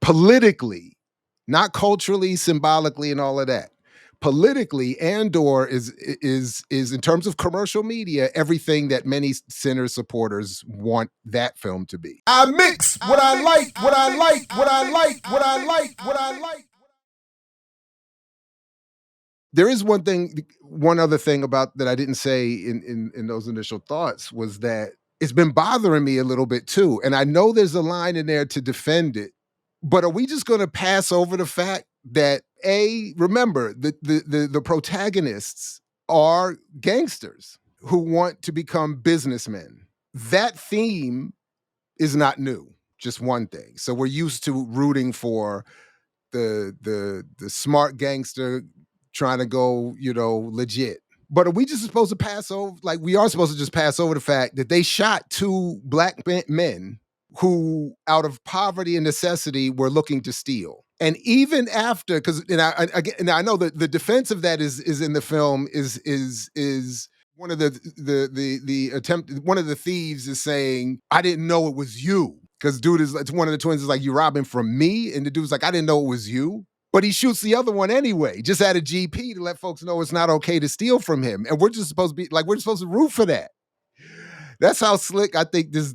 politically, not culturally, symbolically, and all of that. Politically, Andor is in terms of commercial media everything that many Sinners supporters want that film to be. I mix what I like, what I like, what I like, what I like, what I like. There is one other thing about that I didn't say in those initial thoughts was that it's been bothering me a little bit too. And I know there's a line in there to defend it, but are we just going to pass over the fact that remember the protagonists are gangsters who want to become businessmen. That theme is not new. Just one thing. So we're used to rooting for the smart gangster trying to go, legit. But are we just supposed to pass over? Like, we are supposed to just pass over the fact that they shot two black men who, out of poverty and necessity, were looking to steal. And even after, because I know that the defense of that is in the film is one of the attempt. One of the thieves is saying, "I didn't know it was you." Because it's one of the twins is like, "You robbing from me?" And the dude's like, "I didn't know it was you." But he shoots the other one anyway, just at a GP to let folks know it's not okay to steal from him. And we're just supposed to be like, we're supposed to root for that. That's how slick I think this,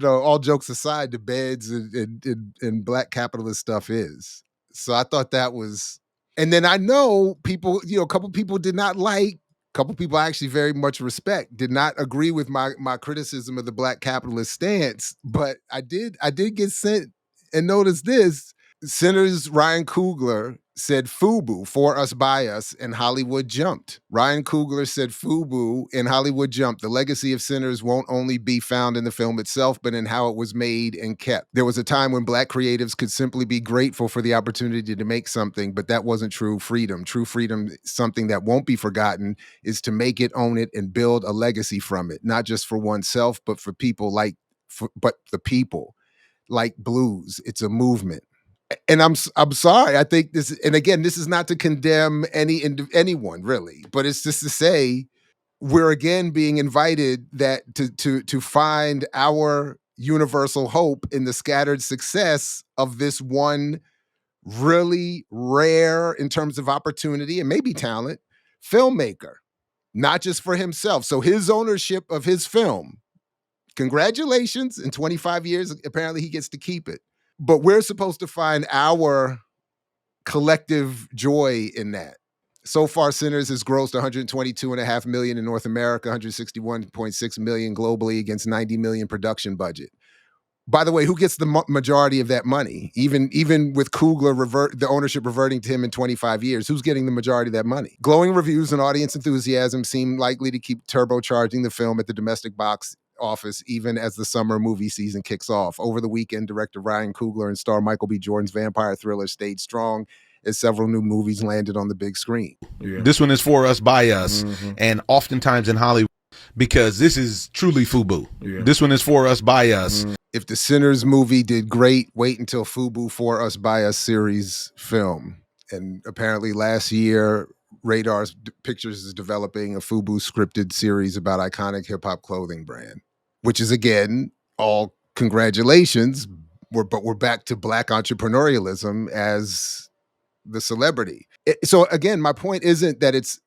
all jokes aside, the beds and black capitalist stuff is. So I thought that was, and then I know people, a couple people did not like, a couple people I actually very much respect, did not agree with my criticism of the black capitalist stance. But I did get sent and notice this. Sinners Ryan Coogler said FUBU, for us, by us, and Hollywood jumped. Ryan Coogler said FUBU and Hollywood jumped. The legacy of Sinners won't only be found in the film itself, but in how it was made and kept. There was a time when black creatives could simply be grateful for the opportunity to make something, but that wasn't true freedom. True freedom, something that won't be forgotten, is to make it, own it, and build a legacy from it, not just for oneself, but for people but the people, like blues. It's a movement. And I'm sorry. I think this, and again, this is not to condemn anyone really, but it's just to say we're again being invited that to find our universal hope in the scattered success of this one really rare, in terms of opportunity and maybe talent, filmmaker, not just for himself. So his ownership of his film, congratulations. In 25 years, apparently he gets to keep it. But we're supposed to find our collective joy in that. So far, Sinners has grossed $122.5 million in North America, $161.6 million globally against $90 million production budget. By the way, who gets the majority of that money? Even with Coogler the ownership reverting to him in 25 years, who's getting the majority of that money? Glowing reviews and audience enthusiasm seem likely to keep turbocharging the film at the domestic box office even as the summer movie season kicks off. Over the weekend, director Ryan Coogler and star Michael B. Jordan's vampire thriller stayed strong as several new movies landed on the big screen. Yeah. This one is for us, by us, and oftentimes in Hollywood, because this is truly FUBU. Yeah. This one is for us, by us. If the Sinners movie did great, wait until FUBU, for us, by us series film. And apparently last year, Radar's Pictures is developing a FUBU scripted series about iconic hip-hop clothing brand, which is, again, all congratulations, but we're back to black entrepreneurialism as the celebrity. So again, my point isn't that it's,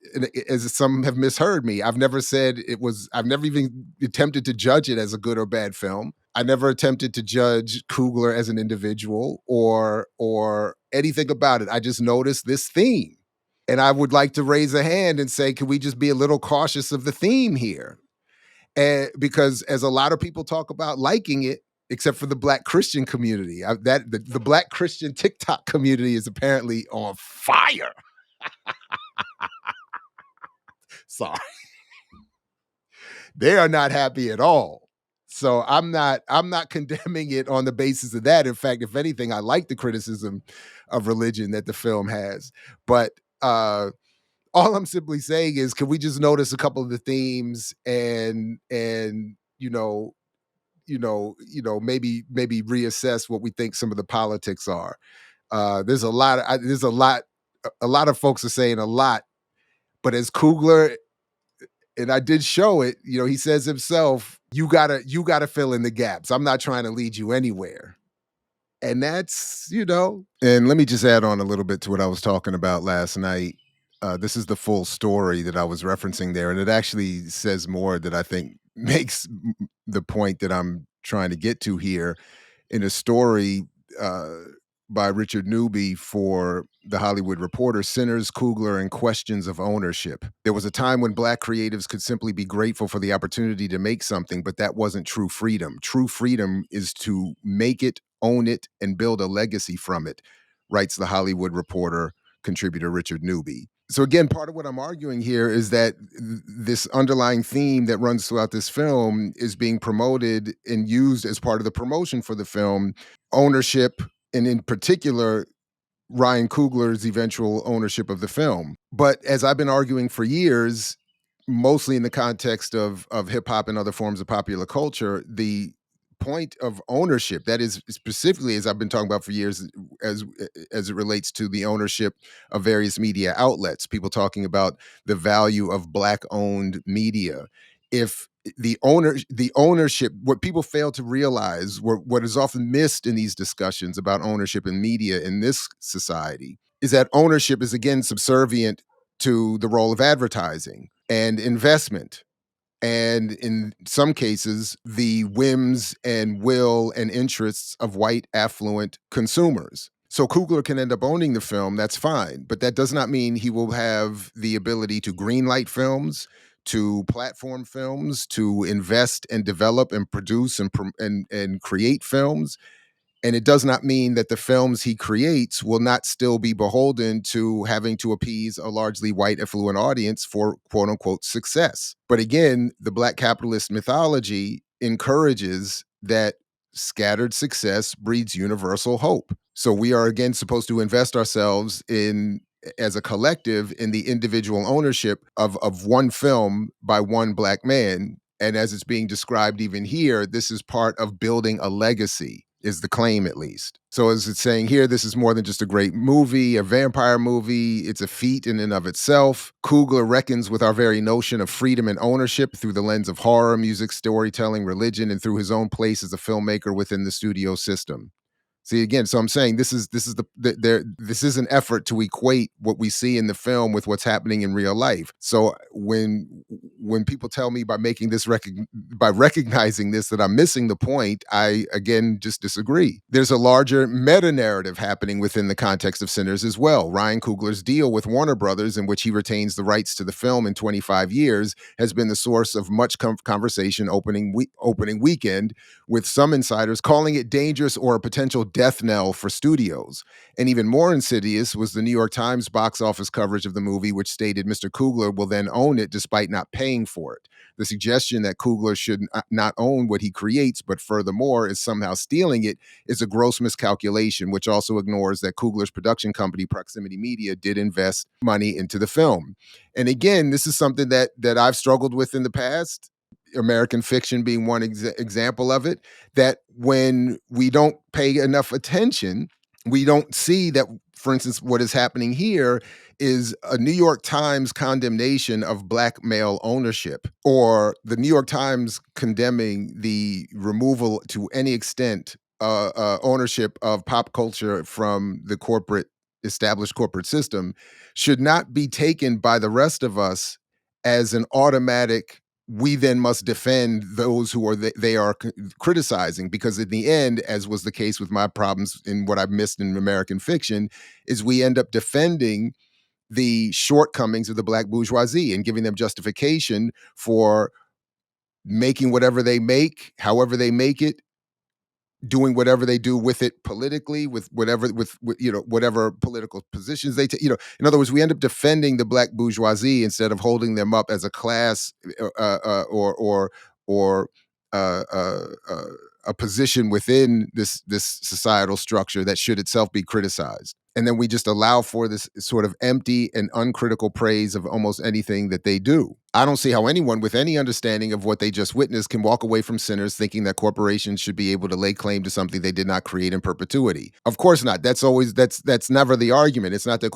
as some have misheard me, I've never said it was, I've never even attempted to judge it as a good or bad film. I never attempted to judge Coogler as an individual or anything about it. I just noticed this theme. And I would like to raise a hand and say, can we just be a little cautious of the theme here? Because as a lot of people talk about liking it, except for the Black Christian community, the Black Christian TikTok community is apparently on fire. Sorry. They are not happy at all. So I'm not condemning it on the basis of that. In fact, if anything, I like the criticism of religion that the film has. But all I'm simply saying is, can we just notice a couple of the themes and maybe reassess what we think some of the politics are. There's a lot of folks are saying a lot, but as Coogler, and I did show it, he says himself, you gotta fill in the gaps. I'm not trying to lead you anywhere. And that's, and let me just add on a little bit to what I was talking about last night. This is the full story that I was referencing there, and it actually says more that I think makes the point that I'm trying to get to here in a story uh, by Richard Newby for The Hollywood Reporter, Sinners, Coogler, and Questions of Ownership. There was a time when Black creatives could simply be grateful for the opportunity to make something, but that wasn't true freedom. True freedom is to make it, own it, and build a legacy from it, writes The Hollywood Reporter contributor Richard Newby. So again, part of what I'm arguing here is that this underlying theme that runs throughout this film is being promoted and used as part of the promotion for the film. Ownership, and in particular, Ryan Coogler's eventual ownership of the film. But as I've been arguing for years, mostly in the context of hip hop and other forms of popular culture, the point of ownership, that is specifically, as I've been talking about for years, as as it relates to the ownership of various media outlets, people talking about the value of Black owned media. If the ownership, what people fail to realize, what is often missed in these discussions about ownership in media in this society, is that ownership is again subservient to the role of advertising and investment, and in some cases, the whims and will and interests of white affluent consumers. So Coogler can end up owning the film, that's fine, but that does not mean he will have the ability to greenlight films, to platform films, to invest and develop and produce and create films. And it does not mean that the films he creates will not still be beholden to having to appease a largely white affluent audience for quote unquote success. But again, the Black capitalist mythology encourages that scattered success breeds universal hope. So we are again supposed to invest ourselves in, as a collective, in the individual ownership of one film by one Black man. And as it's being described even here, this is part of building a legacy, is the claim at least. So as it's saying here, this is more than just a great movie, a vampire movie. It's a feat in and of itself. Coogler reckons with our very notion of freedom and ownership through the lens of horror, music, storytelling, religion, and through his own place as a filmmaker within the studio system. See, again, so I'm saying this is an effort to equate what we see in the film with what's happening in real life. So when people tell me by recognizing this that I'm missing the point, I again just disagree. There's a larger meta narrative happening within the context of Sinners as well. Ryan Coogler's deal with Warner Brothers, in which he retains the rights to the film in 25 years, has been the source of much conversation opening weekend, with some insiders calling it dangerous or a potential death knell for studios. And even more insidious was the New York Times box office coverage of the movie, which stated Mr. Coogler will then own it despite not paying for it. The suggestion that Coogler should not own what he creates, but furthermore is somehow stealing it, is a gross miscalculation, which also ignores that Coogler's production company, Proximity Media, did invest money into the film. And again, this is something that I've struggled with in the past, American Fiction being one example of it, that when we don't pay enough attention, we don't see that, for instance, what is happening here is a New York Times condemnation of Black male ownership, or the New York Times condemning the removal to any extent ownership of pop culture from the established corporate system, should not be taken by the rest of us as an automatic, we then must defend those who they are criticizing, because in the end, as was the case with my problems in what I've missed in American Fiction, is we end up defending the shortcomings of the Black bourgeoisie and giving them justification for making whatever they make, however they make it, doing whatever they do with it politically, with whatever political positions they take. In other words, we end up defending the Black bourgeoisie instead of holding them up as a class, or uh, uh, uh, a position within this societal structure that should itself be criticized. And then we just allow for this sort of empty and uncritical praise of almost anything that they do. I don't see how anyone with any understanding of what they just witnessed can walk away from Sinners thinking that corporations should be able to lay claim to something they did not create in perpetuity. Of course not. That's never the argument. It's not that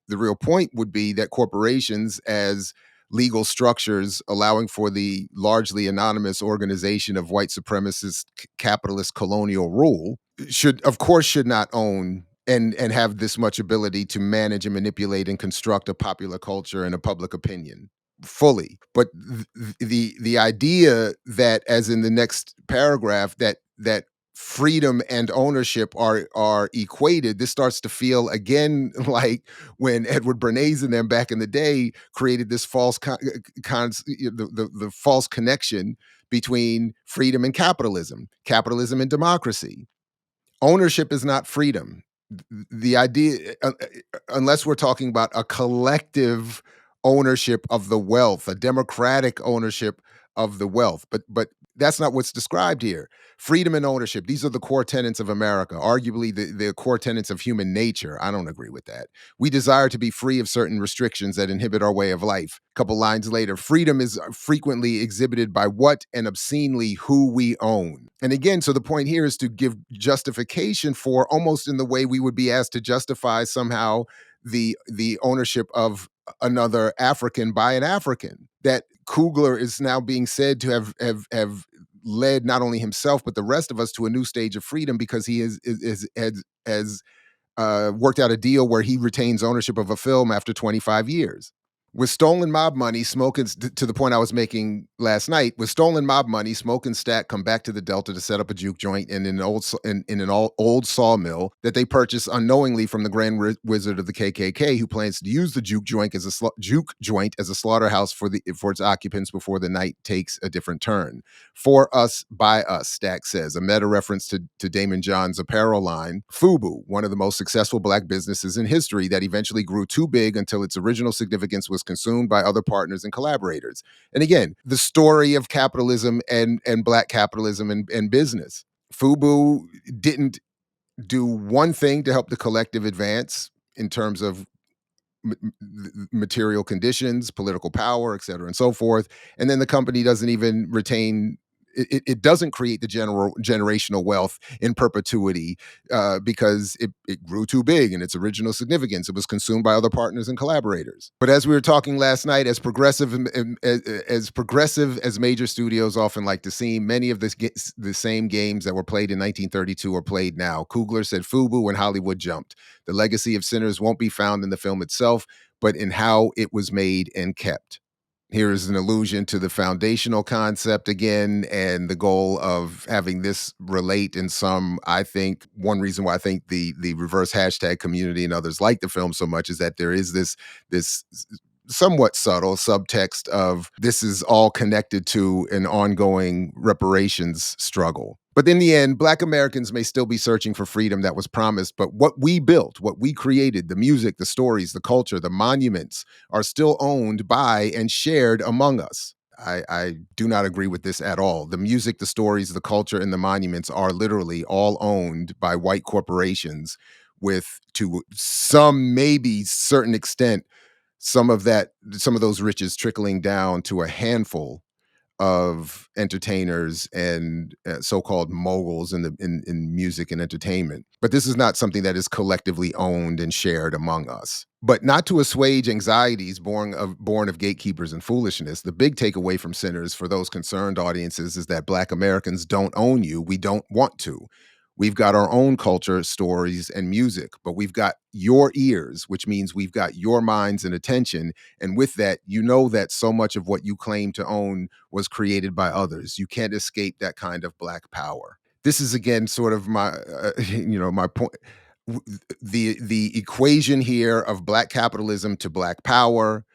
the real point would be that corporations, as legal structures allowing for the largely anonymous organization of white supremacist capitalist colonial rule should not own and have this much ability to manage and manipulate and construct a popular culture and a public opinion fully. But the idea that, as in the next paragraph, that freedom and ownership are equated, this starts to feel again like when Edward Bernays and them back in the day created this false the false connection between freedom and capitalism and democracy. Ownership is not freedom. The idea, unless we're talking about a collective ownership of the wealth, a democratic ownership of the wealth, but that's not what's described here. Freedom and ownership, these are the core tenets of America, arguably the core tenets of human nature. I don't agree with that. We desire to be free of certain restrictions that inhibit our way of life. A couple lines later, freedom is frequently exhibited by what and obscenely who we own. And again, so the point here is to give justification for, almost in the way we would be asked to justify somehow the ownership of another African by an African. That Coogler is now being said to have led not only himself but the rest of us to a new stage of freedom because he has worked out a deal where he retains ownership of a film after 25 years. With stolen mob money, Smoke and to the point I was making last night, with stolen mob money, Smoke and Stack come back to the Delta to set up a juke joint in an old sawmill that they purchase unknowingly from the Grand Wizard of the KKK, who plans to use the juke joint as a slaughterhouse for its occupants before the night takes a different turn. For us, by us, Stack says, a meta reference to Damon John's apparel line, FUBU, one of the most successful black businesses in history that eventually grew too big until its original significance was consumed by other partners and collaborators. And again, the story of capitalism and black capitalism and business. FUBU didn't do one thing to help the collective advance in terms of material conditions, political power, et cetera, and so forth. And then the company doesn't even retain. It doesn't create the generational wealth in perpetuity because it grew too big in its original significance. It was consumed by other partners and collaborators. But as we were talking last night, as progressive as major studios often like to seem, many of the same games that were played in 1932 are played now. Coogler said FUBU when Hollywood jumped. The legacy of Sinners won't be found in the film itself, but in how it was made and kept. Here is an allusion to the foundational concept again, and the goal of having this relate in some, I think, one reason why I think the reverse hashtag community and others like the film so much is that there is this somewhat subtle subtext of this is all connected to an ongoing reparations struggle. But in the end, Black Americans may still be searching for freedom that was promised, but what we built, what we created, the music, the stories, the culture, the monuments, are still owned by and shared among us. I do not agree with this at all. The music, the stories, the culture, and the monuments are literally all owned by white corporations with, to some maybe certain extent, some of those riches trickling down to a handful of entertainers and so-called moguls in music and entertainment. But this is not something that is collectively owned and shared among us. But not to assuage anxieties born of gatekeepers and foolishness, the big takeaway from Sinners for those concerned audiences is that Black Americans don't own you. We don't want to. We've got our own culture, stories, and music, but we've got your ears, which means we've got your minds and attention. And with that, you know that so much of what you claim to own was created by others. You can't escape that kind of Black power. This is again sort of my, my point. The equation here of Black capitalism to Black power,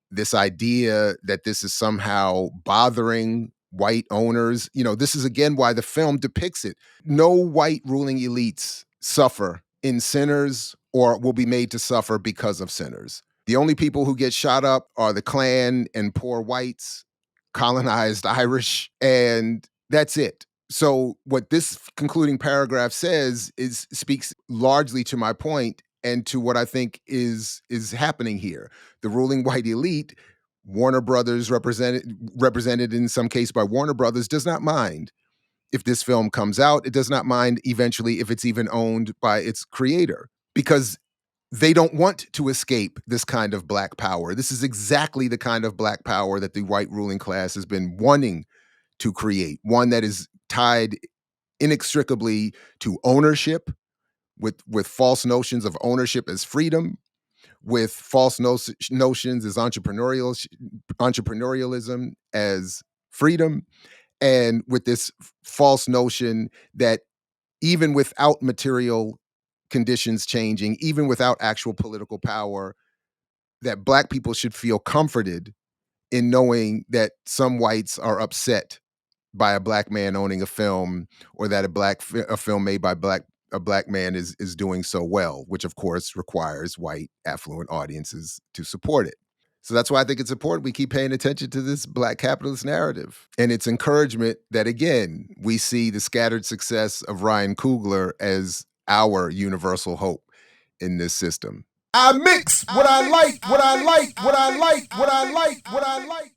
this idea that this is somehow bothering white owners. This is again why the film depicts it. No white ruling elites suffer in Sinners or will be made to suffer because of Sinners. The only people who get shot up are the Klan and poor whites, colonized Irish, and that's it. So what this concluding paragraph says speaks largely to my point and to what I think is happening here. The ruling white elite, Warner Brothers represented in some case by Warner Brothers, does not mind if this film comes out. It does not mind eventually if it's even owned by its creator, because they don't want to escape this kind of black power. This is exactly the kind of black power that the white ruling class has been wanting to create, one that is tied inextricably to ownership, with false notions of ownership as freedom, with false notions as entrepreneurialism as freedom, and with this false notion that even without material conditions changing, even without actual political power, that black people should feel comforted in knowing that some whites are upset by a black man owning a film, or that a film made by a black man is doing so well, which of course requires white affluent audiences to support it. So that's why I think it's important we keep paying attention to this black capitalist narrative and its encouragement that, again, we see the scattered success of Ryan Coogler as our universal hope in this system. I mix what I like, what I like, what I like, what I like, what I like.